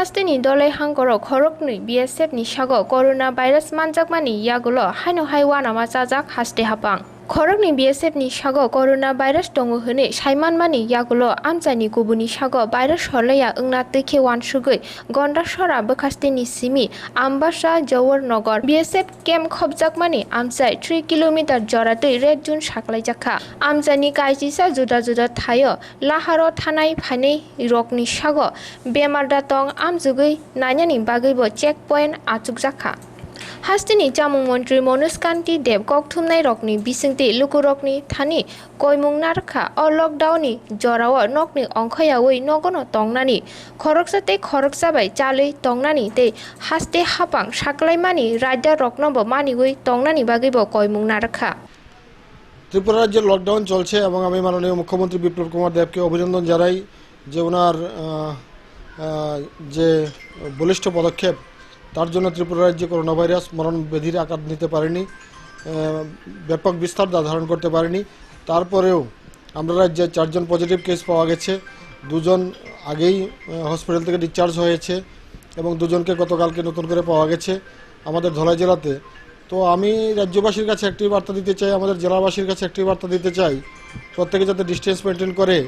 Hastini dolai hangoro khorokni BSF ni shago coronavirus manjakmani yagulo haino haiwana masajak haste hapang. Khorokni BSF ni shago coronavirus tongo hene saimanmani yagulo amjani gubuni shago virus holaya ungna teke wansugui gonda shora bekastini simi ambasha jawar nogor BSF camp khobjakmani amjai 3 km joratui red zone saklai jakha amjani kaijisa juda juda thayo laharo thanai phanei rokni shago bemarda tong amjugui nainani bagaibo checkpoint achuk jakha Hastini jamung mantri Manoj Kanti Deb kokthumnai rokni bisingti lukurokni thani koimung narkha o lockdown ni jorao nokni ongkhayawi nogono tongnani khoroksate khoroksabai chalui tongnani tei haste hapang saklaimani raida roknobo maniwi tongnani bagibo koimung narkha Tripura রাজ্যে lockdown চলছে এবং আমি মাননীয় মুখ্যমন্ত্রী বিপ্লব কুমার দেবকে অভিনন্দন জানাই যে ওনার যে বলিষ্ঠ পদক্ষেপ তার জন্য ত্রিপুরা রাজ্যে করোনা ভাইরাস মরণ ব্যাধির আকার নিতে পারেনি ব্যাপক বিস্তার ধারণ করতে পারেনি তারপরেও আমরা রাজ্যে 4 জন পজিটিভ কেস পাওয়া গেছে 2 জন আগেই হসপিটাল থেকে ডিসচার্জ হয়েছে এবং 2 জনকে গতকালকে নতুন করে পাওয়া গেছে আমাদের ধলাই জেলাতে তো আমি রাজ্যবাসীর কাছে একটি বার্তা দিতে চাই আমাদের জেলাবাসীর কাছে একটি বার্তা দিতে চাই প্রত্যেকে যাতে ডিসটেন্স মেইনটেইন করে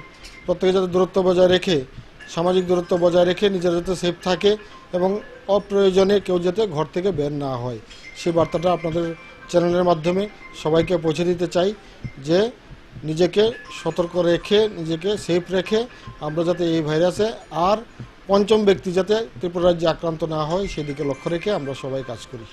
প্রত্যেকে যাতে দূরত্ব বজায় রেখে সামাজিক দূরত্ব বজায় রেখে নিজেরা যাতে সেফ থাকে এবং অপ্রয়োজনে কেউ যাতে ঘর থেকে বের না হয় সেই বার্তাটা আপনাদের চ্যানেলের মাধ্যমে সবাইকে পৌঁছে দিতে চাই যে নিজেকে সতর্ক রেখে নিজেকে সেফ রেখে আমরা যাতে এই ভাইরাসে আর পঞ্চম ব্যক্তি যাতে ত্রিপুরা রাজ্যে আক্রান্ত না হয় সেদিকে লক্ষ্য রেখে আমরা সবাই কাজ করি